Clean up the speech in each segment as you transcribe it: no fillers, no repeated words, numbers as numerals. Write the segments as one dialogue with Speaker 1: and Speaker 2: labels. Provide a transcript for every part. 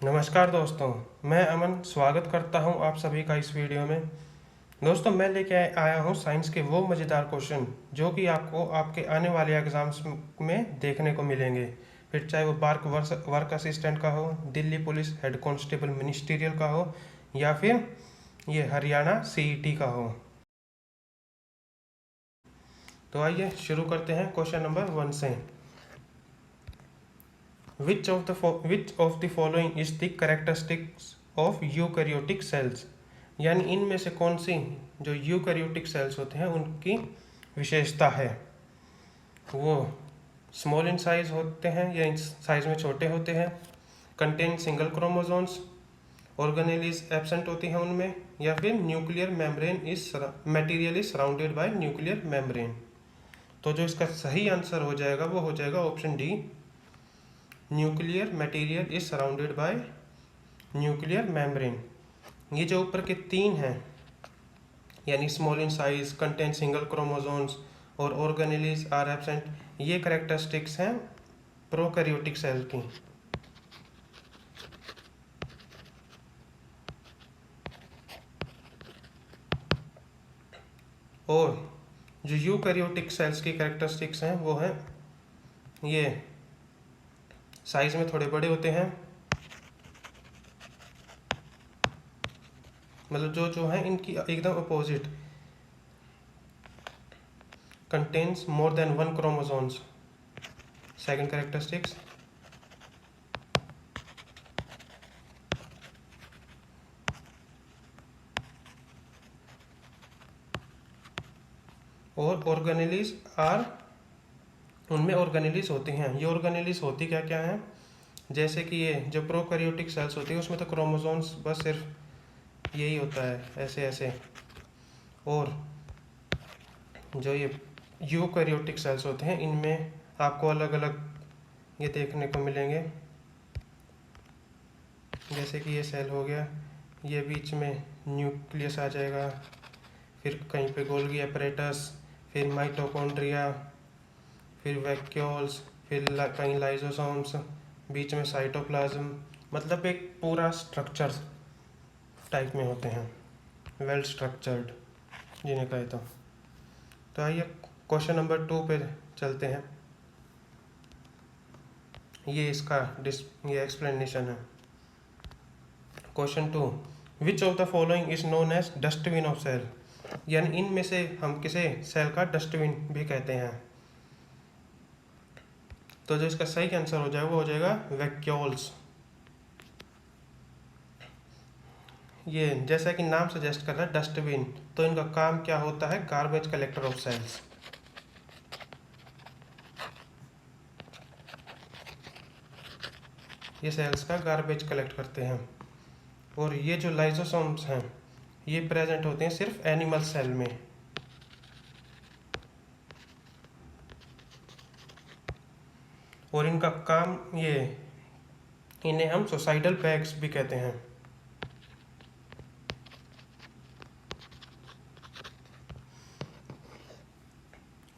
Speaker 1: नमस्कार दोस्तों, मैं अमन स्वागत करता हूं आप सभी का इस वीडियो में। दोस्तों, मैं लेके आया हूं साइंस के वो मज़ेदार क्वेश्चन जो कि आपको आपके आने वाले एग्ज़ाम्स में देखने को मिलेंगे। फिर चाहे वो वर्क असिस्टेंट का हो, Delhi police head constable ministerial का हो, या फिर ये हरियाणा सीईटी का हो। तो आइए शुरू करते हैं क्वेश्चन नंबर 1 से। Which of the following is the characteristics of eukaryotic cells? यानी इनमें से कौन सी जो यूकैरियोटिक सेल्स होते हैं उनकी विशेषता है। वो स्मॉल इन साइज होते हैं या इन साइज में छोटे होते हैं, contain single chromosomes, organelle is absent होती हैं उनमें, या फिर nuclear membrane is material is surrounded by nuclear membrane. तो जो इसका सही आंसर हो जाएगा वो हो जाएगा option D, nuclear material is surrounded by nuclear membrane. ये जो ऊपर के तीन हैं यानी small in size, contain single chromosomes और ऑर्गेनेलिज आर एब्सेंट, ये करेक्टरिस्टिक्स हैं प्रोकैरियोटिक सेल की। और जो यूकैरियोटिक सेल्स की करेक्टरिस्टिक्स हैं वो हैं ये साइज में थोड़े बड़े होते हैं, मतलब जो है इनकी एकदम opposite, contains more than 1 chromosomes, second characteristics. और ऑर्गेनेलिज आर, उनमें ऑर्गेनेलिज होती हैं। ये ऑर्गेनेलिज होती क्या क्या हैं, जैसे कि ये जो प्रोकैरियोटिक सेल्स होती है उसमें तो क्रोमोसोम्स बस सिर्फ यही होता है, ऐसे ऐसे। और जो ये यूकैरियोटिक सेल्स होते हैं इनमें आपको अलग अलग ये देखने को मिलेंगे, जैसे कि ये सेल हो गया, ये बीच में न्यूक्लियस आ जाएगा, फिर कहीं पे गोल्गी अपरेटस, फिर माइटोकॉन्ड्रिया, फिर वैक्यूल्स, फिर कहीं लाइजोसोम्स, बीच में साइटोप्लाज्म, मतलब एक पूरा स्ट्रक्चर टाइप में होते हैं, वेल स्ट्रक्चर्ड जिन्हें कहे तो आइए क्वेश्चन नंबर 2 पे चलते हैं। ये इसका ये एक्सप्लेनेशन है। Question 2, which of the following is known as dustbin of cell, यानी इनमें से हम किसे सेल का डस्टबिन भी कहते हैं। तो जो इसका सही आंसर हो जाएगा वो हो जाएगा वैक्यूल्स। ये जैसा कि नाम सजेस्ट कर रहा है डस्टबिन, तो इनका काम क्या होता है, गार्बेज कलेक्टर ऑफ सेल्स। ये सेल्स का गार्बेज कलेक्ट करते हैं। और ये जो लाइजोसोम्स हैं ये प्रेजेंट होते हैं सिर्फ एनिमल सेल में। और इनका काम ये, इन्हें हम सुसाइडल बैग्स भी कहते हैं।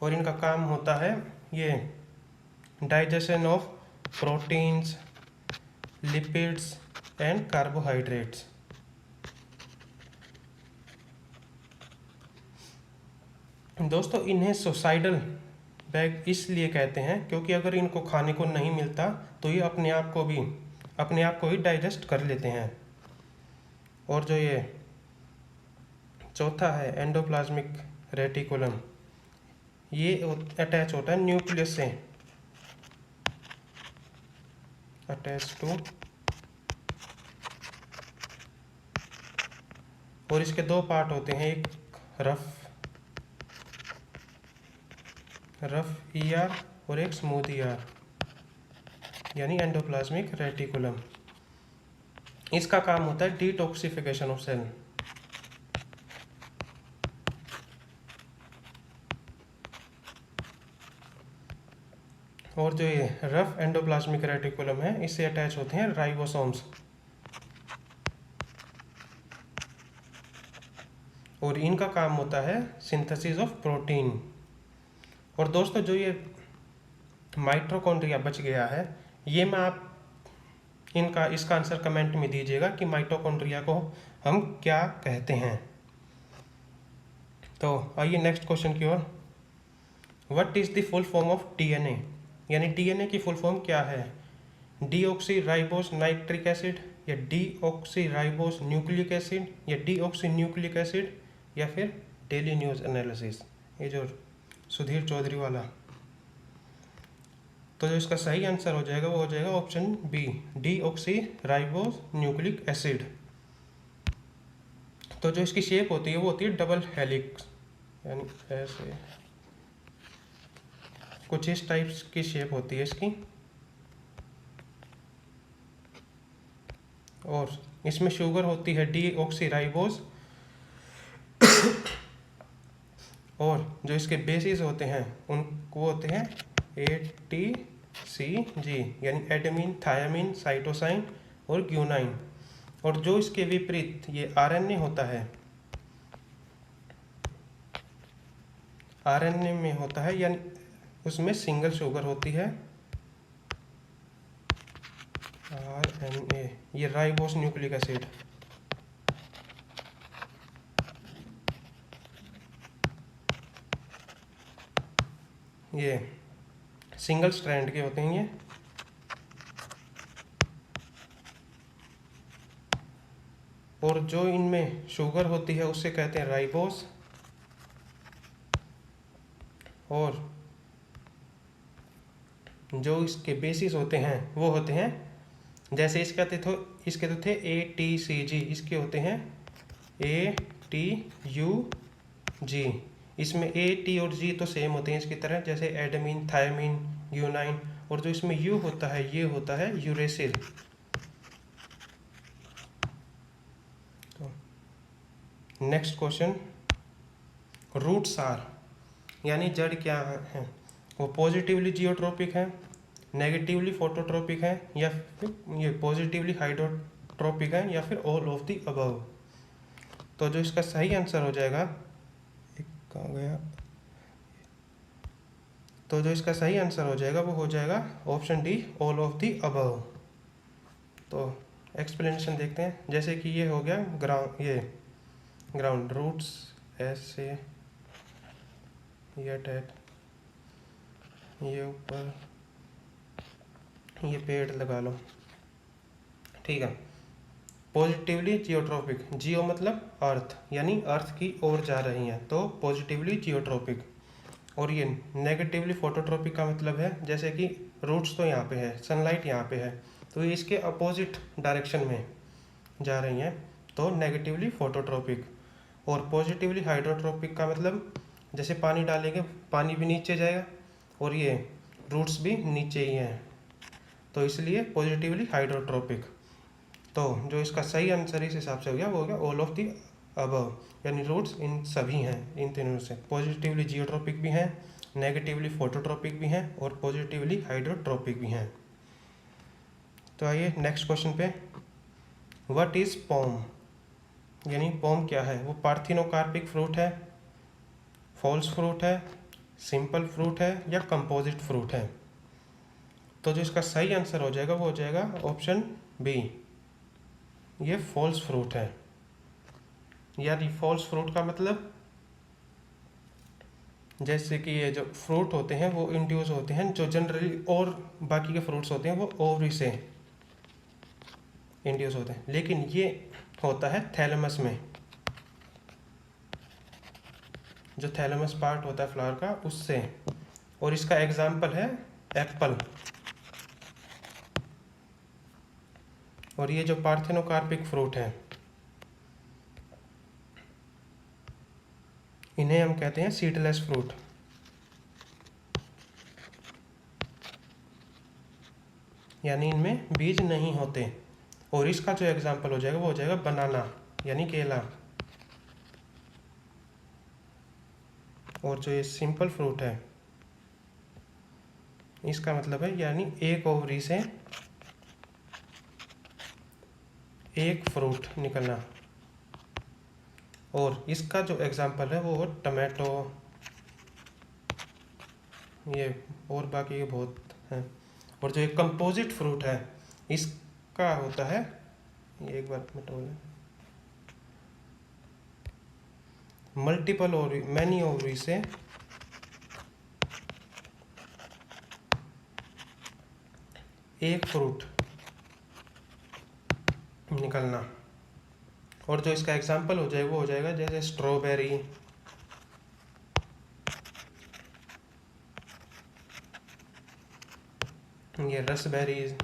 Speaker 1: और इनका काम होता है ये digestion of proteins, lipids and carbohydrates. दोस्तों, इन्हें सुसाइडल बैग इसलिए कहते हैं क्योंकि अगर इनको खाने को नहीं मिलता तो ये अपने आप को ही डाइजेस्ट कर लेते हैं। और जो ये चौथा है एंडोप्लाज्मिक रेटिकुलम, ये अटैच होता है न्यूक्लियस से, अटैच टू, और इसके दो पार्ट होते हैं, एक रफ ईआर और एक स्मूथ ईआर, यानी एंडोप्लाज्मिक रेटिकुलम। इसका काम होता है डिटॉक्सिफिकेशन ऑफ सेल। और जो ये रफ एंडोप्लाज्मिक रेटिकुलम है इससे अटैच होते हैं राइबोसोम्स, और इनका काम होता है सिंथेसिस ऑफ प्रोटीन। और दोस्तों, जो ये माइटोकॉन्ड्रिया बच गया है ये मैं इसका आंसर कमेंट में दीजिएगा कि माइटोकॉन्ड्रिया को हम क्या कहते हैं। तो आइए नेक्स्ट क्वेश्चन की ओर। What is the full form of DNA, यानी डीएनए की फुल फॉर्म क्या है? डीऑक्सी राइबोस नाइट्रिक एसिड, या डीऑक्सी राइबोस न्यूक्लिक एसिड, या डीऑक्सी न्यूक्लिक एसिड, या फिर डेली न्यूज़ एनालिसिस, ये जो सुधीर चौधरी वाला। तो जो इसका सही आंसर हो जाएगा वो हो जाएगा option B, deoxy ribose nucleic acid. तो जो इसकी शेप होती है वो होती है डबल हेलिक्स, यानी ऐसे कुछ इस टाइप्स की शेप होती है इसकी। और इसमें शुगर होती है डीऑक्सी राइबोस, और जो इसके बेसिस होते हैं उनको होते हैं ATCG, यानी एडेमिन, थायामिन, साइटोसाइन और ग्यूनाइन। और जो इसके विपरीत ये RNA होता है, RNA में होता है यानी उसमें सिंगल शुगर होती है RNA, ये राइबोस न्यूक्लिक एसिड। ये सिंगल स्ट्रैंड के होते हैं ये। और जो इनमें शुगर होती है उससे कहते हैं राइबोस। और जो इसके बेसिस होते हैं वो होते हैं, जैसे इसके तो थे ATCG, इसके होते हैं ATUG। इसमें A, T और G तो सेम होते हैं इसकी तरह, जैसे एडेमिन, थायमिन, ग्यूनाइन। और जो इसमें U होता है ये होता है यूरेसिल। तो नेक्स्ट क्वेश्चन, रूट्स आर, यानी जड़ क्या है? वो पॉजिटिवली जियोट्रोपिक है, नेगेटिवली फोटोट्रोपिक है, या फिर ये पॉजिटिवली हाइड्रोट्रोपिक है, या फिर ऑल ऑफ द अबव। तो जो इसका सही आंसर हो जाएगा, एक कहाँ गया, तो जो इसका सही आंसर हो जाएगा वो हो जाएगा option D, all of the above. तो एक्सप्लेनेशन देखते हैं। जैसे कि ये हो गया ग्राउंड रूट्स ऐसे, ये डेट, ये ऊपर, ये पेड़ लगा लो, ठीक है। पॉजिटिवली जियोट्रोपिक, जियो मतलब अर्थ, यानी अर्थ की ओर जा रही हैं, तो पॉजिटिवली जियोट्रोपिक। और ये नेगेटिवली फोटोट्रोपिक का मतलब है, जैसे कि रूट्स तो यहाँ पे है, सनलाइट यहाँ पे है, तो ये इसके अपोजिट डायरेक्शन में जा रही हैं, तो नेगेटिवली फोटोट्रोपिक। और पॉजिटिवली हाइड्रोट्रोपिक का मतलब, जैसे पानी डालेंगे पानी भी नीचे जाएगा, और ये रूट्स भी नीचे ही हैं, तो इसलिए पॉजिटिवली हाइड्रोट्रोपिक। तो जो इसका सही आंसर इस हिसाब से हो गया वो हो गया ऑल ऑफ द अबव, यानी रूट्स इन सभी हैं, इन तीनों से। पॉजिटिवली जियोट्रोपिक भी हैं, नेगेटिवली फोटोट्रोपिक भी हैं, और पॉजिटिवली हाइड्रोट्रोपिक भी हैं। तो आइए नेक्स्ट क्वेश्चन पे। व्हाट इज पॉम, यानी पॉम क्या है? वो पार्थिनोकार्पिक फ्रूट है, फॉल्स फ्रूट है, सिंपल फ्रूट है, या कंपोजिट फ्रूट है? तो जो इसका सही आंसर हो जाएगा वो हो जाएगा ऑप्शन बी, ये फॉल्स फ्रूट है। यानी फॉल्स फ्रूट का मतलब, जैसे कि ये जो फ्रूट होते हैं वो इंड्यूस होते हैं, जो जनरली और बाकी के फ्रूट्स होते हैं वो ओवरी से इंड्यूस होते हैं, लेकिन ये होता है थैलेमस में, जो थैलेमस पार्ट होता है फ्लावर का उससे। और इसका एग्जाम्पल है एप्पल। और ये जो पार्थेनोकार्पिक फ्रूट है इन्हें हम कहते हैं सीडलेस फ्रूट। यानी इनमें बीज नहीं होते। और इसका जो एग्जाम्पल हो जाएगा वो हो जाएगा बनाना, यानी केला। और जो ये सिंपल फ्रूट है इसका मतलब है यानी एक ओवरी से एक फ्रूट निकलना। और इसका जो एग्जाम्पल है वो टमाटो, ये और बाकी ये बहुत हैं। और जो एक कंपोजिट फ्रूट है का होता है, ये एक बार मिटाओ, मल्टीपल ओवरी, मैनी ओवरी से एक फ्रूट निकलना। और जो इसका एग्जाम्पल हो जाए वो हो जाएगा जैसे स्ट्रॉबेरी, ये रसबेरीज।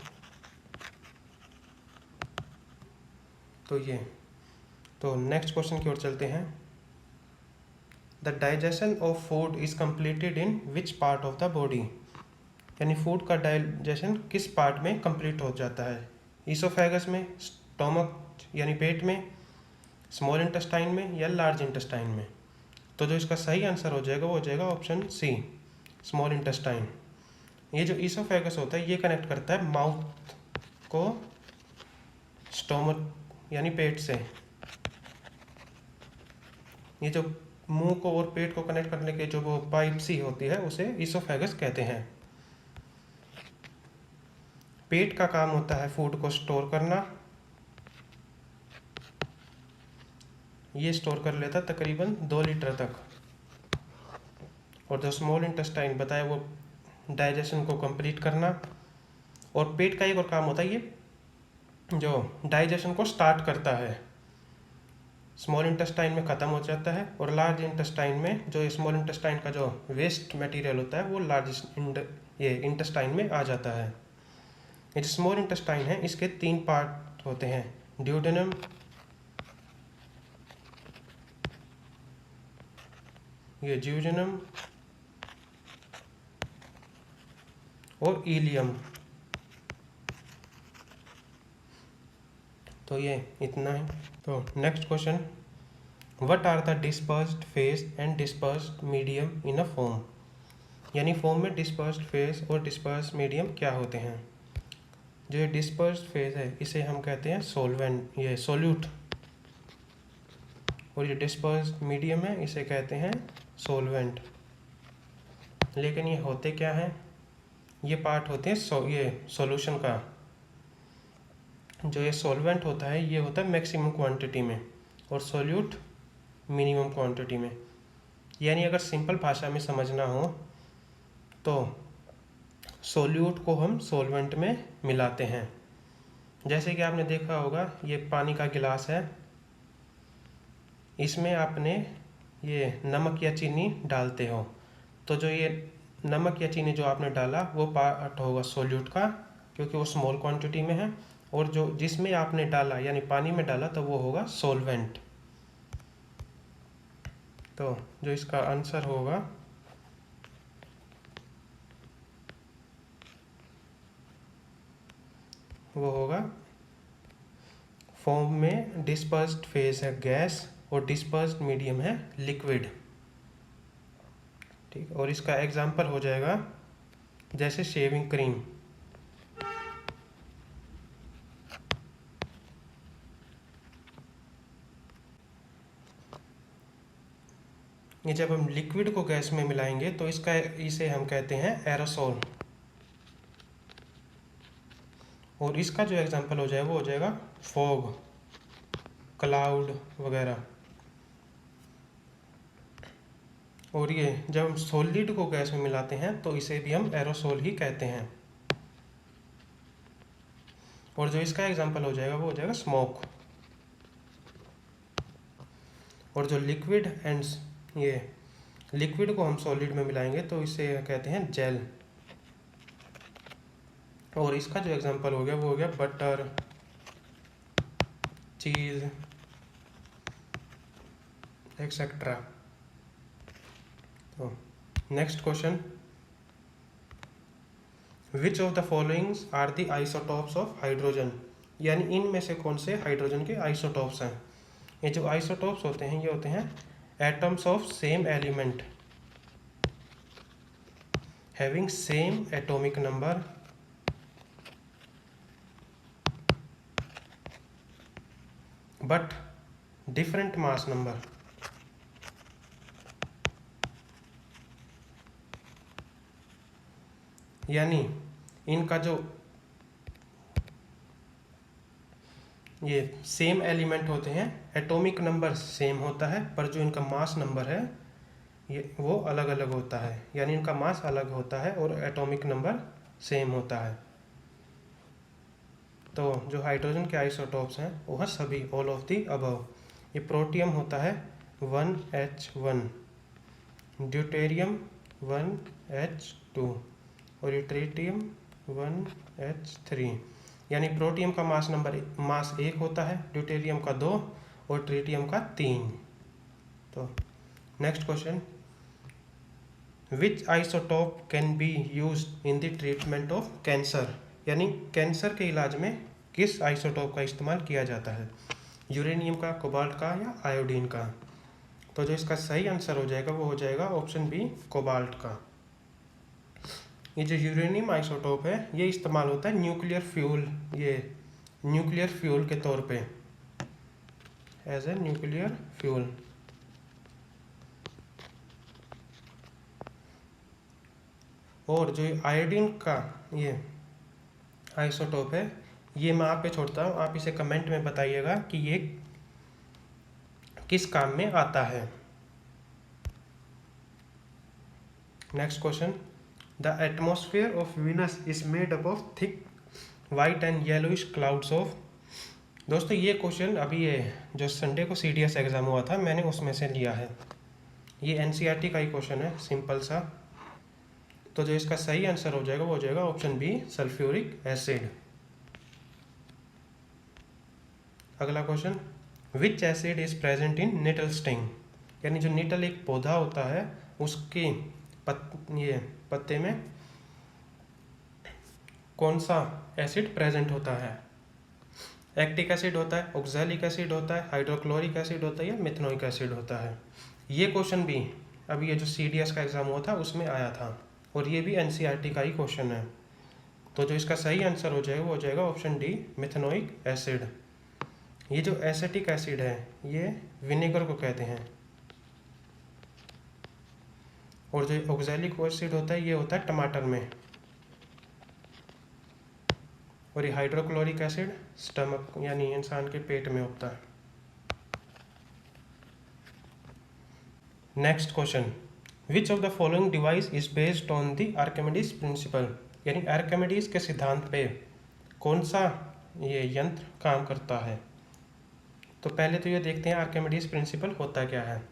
Speaker 1: तो नेक्स्ट क्वेश्चन की ओर चलते हैं। The digestion of food is completed in which part of the body, यानी फूड का डाइजेशन किस पार्ट में कंप्लीट हो जाता है, ईसोफेगस में, स्टोमक यानी पेट में, स्मॉल इंटेस्टाइन में, या लार्ज इंटेस्टाइन में। तो जो इसका सही आंसर हो जाएगा वो हो जाएगा ऑप्शन सी, स्मॉल इंटेस्टाइन। ये जो ईसोफेगस होता है ये कनेक्ट करता है माउथ को स्टोमक यानी पेट से। ये जो मुंह को और पेट को कनेक्ट करने के जो वो पाइप सी होती है उसे ईसोफेगस कहते हैं। पेट का काम होता है फूड को स्टोर करना, ये स्टोर कर लेता तकरीबन 2 लीटर तक। और जो स्मॉल इंटेस्टाइन बताया वो डाइजेशन को कंप्लीट करना। और पेट का एक और काम होता है ये जो डाइजेशन को स्टार्ट करता है, स्मॉल इंटेस्टाइन में ख़त्म हो जाता है और लार्ज इंटेस्टाइन में, जो स्मॉल इंटेस्टाइन का जो वेस्ट मटेरियल होता है वो लार्ज ये इंटेस्टाइन में आ जाता है। ये जो स्मॉल इंटेस्टाइन है इसके 3 पार्ट होते हैं, ड्यूडेनम, ये ज्यूजेनम और इलियम। तो ये इतना है। तो next question, what are the dispersed phase and dispersed medium in a foam, यानी फोम में डिस्पर्स्ड फेज और डिस्पर्स्ड मीडियम क्या होते हैं। जो ये डिस्पर्स्ड फेज है इसे हम कहते हैं सोलवेंट, ये सोल्यूट। और ये डिस्पर्स्ड मीडियम है इसे कहते हैं सोलवेंट। लेकिन ये होते क्या हैं, ये पार्ट होते हैं ये सॉल्यूशन का। जो ये सॉल्वेंट होता है ये होता है मैक्सिमम क्वांटिटी में और सोल्यूट मिनिमम क्वांटिटी में। यानी अगर सिंपल भाषा में समझना हो तो सोल्यूट को हम सॉल्वेंट में मिलाते हैं। जैसे कि आपने देखा होगा ये पानी का गिलास है, इसमें आपने ये नमक या चीनी डालते हो, तो जो ये नमक या चीनी जो आपने डाला वो पार्ट होगा सोल्यूट का क्योंकि वो स्मॉल क्वांटिटी में है। और जो जिसमें आपने डाला यानी पानी में डाला तो वो होगा सॉल्वेंट। तो जो इसका आंसर होगा वो होगा, फॉर्म में डिस्पर्स्ड फेज है गैस और डिस्पर्स्ड मीडियम है लिक्विड। ठीक, और इसका एग्जांपल हो जाएगा जैसे शेविंग क्रीम। ये जब हम लिक्विड को गैस में मिलाएंगे तो इसे हम कहते हैं एरोसोल। और इसका जो एग्जांपल हो जाएगा वो हो जाएगा फॉग, क्लाउड वगैरह। और ये जब हम सॉलिड को गैस में मिलाते हैं तो इसे भी हम एरोसोल ही कहते हैं। और जो इसका एग्जांपल हो जाएगा वो हो जाएगा स्मोक। और जो लिक्विड एंड ये लिक्विड को हम सॉलिड में मिलाएंगे तो इसे कहते हैं जेल। और इसका जो एग्जांपल हो गया वो हो गया बटर, चीज़ एक्सेट्रा। तो next question, which of the followings are the isotopes of hydrogen, यानी इनमें से कौन से हाइड्रोजन के आइसोटॉप्स हैं। ये जो आइसोटॉप्स होते हैं ये होते हैं atoms of same element having same atomic number but different mass number. यानी इनका जो ये सेम एलिमेंट होते हैं, एटॉमिक नंबर सेम होता है, पर जो इनका मास नंबर है ये वो अलग अलग होता है, यानी इनका मास अलग होता है और एटॉमिक नंबर सेम होता है। तो जो हाइड्रोजन के आइसोटॉप्स हैं वो है सभी, ऑल ऑफ दी अबव। ये प्रोटियम होता है 1H1, ड्यूटेरियम 1H2 और यूट्रिटियम 1H3। यानी प्रोटियम का मास 1 होता है, ड्यूटेरियम का 2 और ट्रिटियम का 3। तो next question, which isotope can be used in the treatment of cancer, यानी कैंसर के इलाज में किस आइसोटोप का इस्तेमाल किया जाता है, यूरेनियम का, कोबाल्ट का या आयोडीन का। तो जो इसका सही आंसर हो जाएगा वो हो जाएगा ऑप्शन बी, कोबाल्ट का। ये जो यूरेनियम आइसोटोप है ये इस्तेमाल होता है न्यूक्लियर फ्यूल के तौर पे, एज ए न्यूक्लियर फ्यूल। और जो आयोडीन का ये आइसोटोप है ये मैं आप पे छोड़ता हूँ, आप इसे कमेंट में बताइएगा कि ये किस काम में आता है। Next question, the atmosphere of Venus is made up of thick white and yellowish clouds of. दोस्तों ये क्वेश्चन अभी ये जो संडे को CDS एग्ज़ाम हुआ था मैंने उसमें से लिया है, ये NCERT का ही क्वेश्चन है, सिंपल सा। तो जो इसका सही आंसर हो जाएगा वो हो जाएगा ऑप्शन बी, सल्फ्यूरिक एसिड। अगला question, which acid is present in nettle sting, यानी जो निटल एक पौधा होता है उसके ये पत्ते में कौन सा एसिड प्रेजेंट होता है। एक्टिक एसिड होता है, ऑक्सैलिक एसिड होता है, हाइड्रोक्लोरिक एसिड होता है या मिथेनोइक एसिड होता है। ये क्वेश्चन भी अभी ये जो CDS का एग्ज़ाम हुआ था उसमें आया था और ये भी NCERT का ही क्वेश्चन है। तो जो इसका सही आंसर हो जाएगा वो हो जाएगा ऑप्शन डी, मिथेनोइक एसिड। ये जो एसिटिक एसिड है ये विनेगर को कहते हैं, और जो ऑक्सैलिक एसिड होता है ये होता है टमाटर में, और ये हाइड्रोक्लोरिक एसिड स्टमक यानी इंसान के पेट में होता है। Next question, which of the following device is based on the Archimedes principal, यानी आर्किमिडीज के सिद्धांत पे कौन सा ये यंत्र काम करता है। तो पहले तो ये देखते हैं आर्किमिडीज प्रिंसिपल होता क्या है।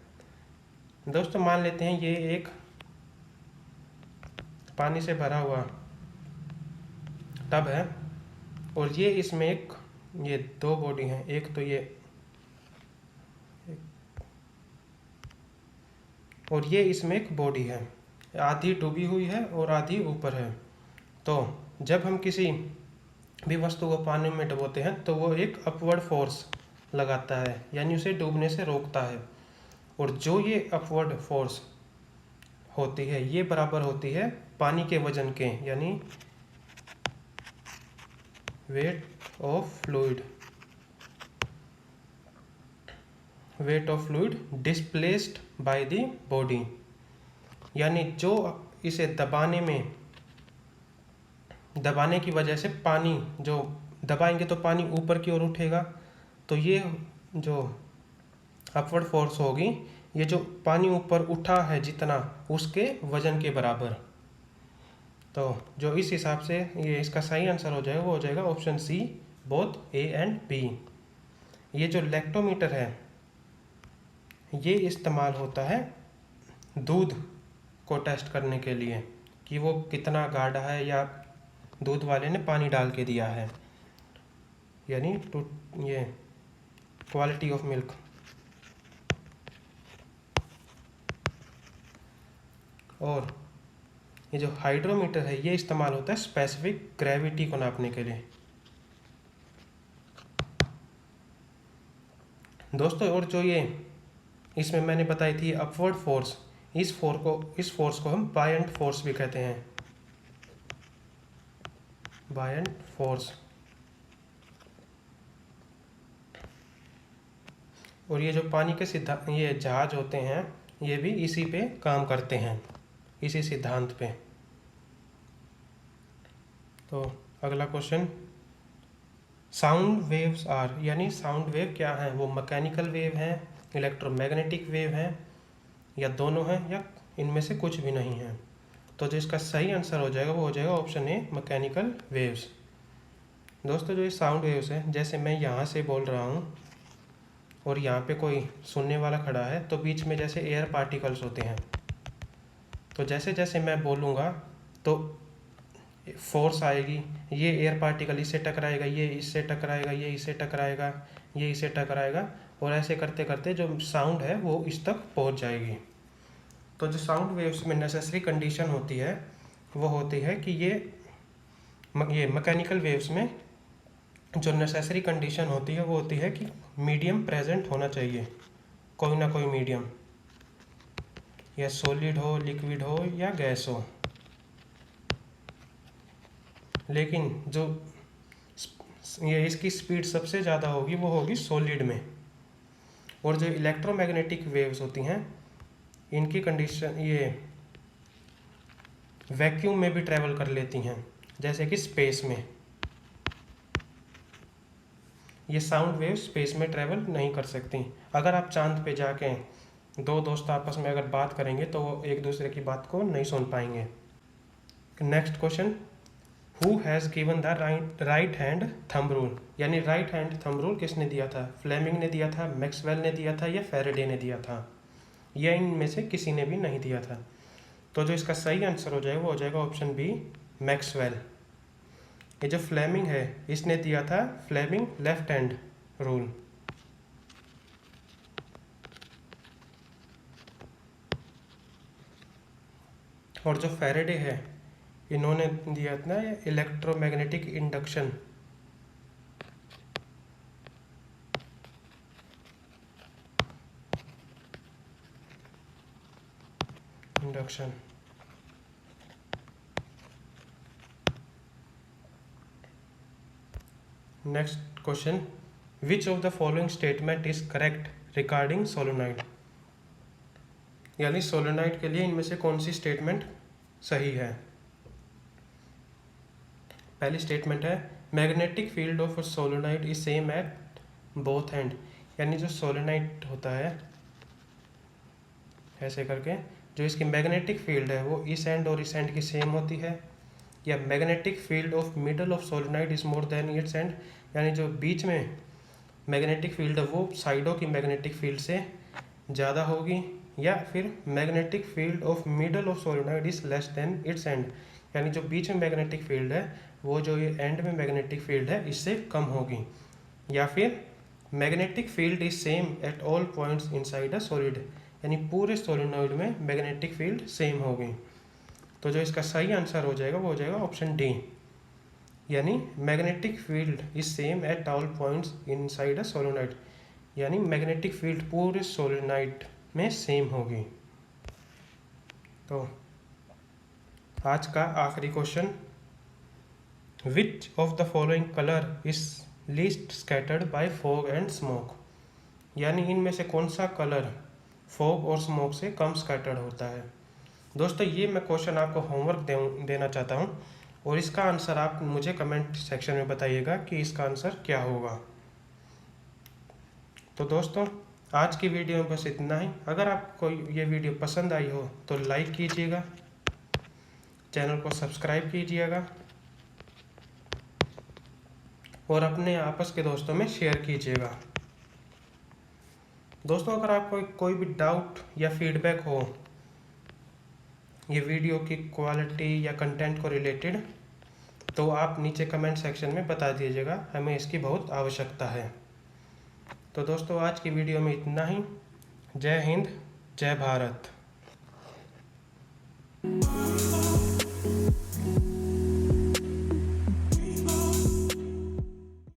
Speaker 1: दोस्तों मान लेते हैं ये एक पानी से भरा हुआ टब है और ये इसमें ये 2 बॉडी हैं, एक तो ये और ये इसमें एक बॉडी है, आधी डूबी हुई है और आधी ऊपर है। तो जब हम किसी भी वस्तु को पानी में डुबोते हैं तो वो एक अपवर्ड फोर्स लगाता है, यानी उसे डूबने से रोकता है। और जो ये अपवर्ड फोर्स होती है ये बराबर होती है पानी के वजन के, यानी weight of fluid displaced by the body, यानी जो इसे दबाने की वजह से पानी, जो दबाएंगे तो पानी ऊपर की ओर उठेगा, तो ये जो अपवर्ड फोर्स होगी ये जो पानी ऊपर उठा है जितना उसके वजन के बराबर। तो जो इस हिसाब से ये इसका सही आंसर हो जाएगा वो हो जाएगा option C, both A and B। ये जो लैक्टोमीटर है ये इस्तेमाल होता है दूध को टेस्ट करने के लिए कि वो कितना गाढ़ा है या दूध वाले ने पानी डाल के दिया है, यानी ये क्वालिटी ऑफ मिल्क। और ये जो हाइड्रोमीटर है ये इस्तेमाल होता है स्पेसिफिक ग्रेविटी को नापने के लिए। दोस्तों और जो ये इसमें मैंने बताई थी अपवर्ड फोर्स, इस फोर्स को हम बायंट फोर्स भी कहते हैं, बायंट फोर्स। और ये जो पानी के ये जहाज होते हैं ये भी इसी पे काम करते हैं, इसी सिद्धांत पे। तो अगला क्वेश्चन, साउंड वेव्स आर, यानी साउंड वेव क्या है, वो मैकेनिकल वेव हैं, इलेक्ट्रोमैग्नेटिक वेव हैं, या दोनों हैं, या इनमें से कुछ भी नहीं है। तो जो इसका सही आंसर हो जाएगा वो हो जाएगा ऑप्शन ए, मैकेनिकल वेव्स। दोस्तों जो ये साउंड वेव्स है, जैसे मैं यहाँ से बोल रहा हूँ और यहाँ पे कोई सुनने वाला खड़ा है, तो बीच में जैसे एयर पार्टिकल्स होते हैं, तो जैसे जैसे मैं बोलूँगा तो फोर्स आएगी, ये एयर पार्टिकल इससे टकराएगा, ये इससे टकराएगा, ये इससे टकराएगा, ये इससे टकराएगा, और ऐसे करते करते जो साउंड है वो इस तक पहुंच जाएगी। तो जो साउंड वेव्स में नेसेसरी कंडीशन होती है वो होती है कि ये मैकेनिकल वेव्स में जो नेसेसरी कंडीशन होती है वो होती है कि मीडियम प्रेजेंट होना चाहिए, कोई ना कोई मीडियम, या सॉलिड हो, लिक्विड हो, या गैस हो। लेकिन जो ये इसकी स्पीड सबसे ज़्यादा होगी वो होगी सॉलिड में। और जो इलेक्ट्रोमैग्नेटिक वेव्स होती हैं इनकी कंडीशन ये वैक्यूम में भी ट्रैवल कर लेती हैं, जैसे कि स्पेस में। ये साउंड वेव स्पेस में ट्रैवल नहीं कर सकती। अगर आप चांद पे जाके दो दोस्त आपस में अगर बात करेंगे तो वो एक दूसरे की बात को नहीं सुन पाएंगे। Next question, who has given the right hand thumb rule, यानी राइट हैंड थंब रूल किसने दिया था, फ्लेमिंग ने दिया था, मैक्सवेल ने दिया था, या फैराडे ने दिया था, या इनमें से किसी ने भी नहीं दिया था। तो जो इसका सही आंसर हो जाएगा वो हो जाएगा ऑप्शन बी, मैक्सवेल। ये जो फ्लेमिंग है इसने दिया था फ्लेमिंग लेफ्ट हैंड रूल। और जो फैराडे है इन्होंने दिया था electromagnetic induction. Next question, which of the following statement is correct regarding solenoid, यानी सोलेनॉइड के लिए इनमें से कौन सी स्टेटमेंट सही है। पहली स्टेटमेंट है magnetic field of solenoid is same at both and, यानी जो सोलेनॉइड होता है ऐसे करके जो इसकी मैग्नेटिक फील्ड है वो इस एंड और इस एंड की सेम होती है, या magnetic field of middle of solenoid is more than it's and, यानी जो बीच में मैग्नेटिक फील्ड है वो साइडों की मैग्नेटिक फील्ड से ज़्यादा होगी, या फिर magnetic field of middle of solenoid is less than it's and, यानी जो बीच में मैग्नेटिक फील्ड है वो जो ये एंड में मैग्नेटिक फील्ड है इससे कम होगी, या फिर magnetic field is same at all points inside a solid, यानी पूरे सोलेनॉइड में मैग्नेटिक फील्ड सेम होगी। तो जो इसका सही आंसर हो जाएगा वो हो जाएगा ऑप्शन डी, यानी magnetic field is same at all points inside a solenoid, यानी मैग्नेटिक फील्ड पूरे सोलेनॉइड में सेम होगी। तो आज का आखिरी question, which of the following colour is least scattered by fog and smoke, यानी इनमें से कौन सा कलर फॉग और स्मोक से कम स्कैटर्ड होता है। दोस्तों ये मैं क्वेश्चन आपको होमवर्क देना चाहता हूँ, और इसका आंसर आप मुझे कमेंट सेक्शन में बताइएगा कि इसका आंसर क्या होगा। तो दोस्तों आज की वीडियो में बस इतना ही। अगर आपको ये वीडियो पसंद आई हो तो लाइक कीजिएगा, चैनल को सब्सक्राइब कीजिएगा, और अपने आपस के दोस्तों में शेयर कीजिएगा। दोस्तों अगर आपको कोई भी डाउट या फीडबैक हो ये वीडियो की क्वालिटी या कंटेंट को रिलेटेड, तो आप नीचे कमेंट सेक्शन में बता दीजिएगा, हमें इसकी बहुत आवश्यकता है। तो दोस्तों आज की वीडियो में इतना ही। जय हिंद, जय भारत।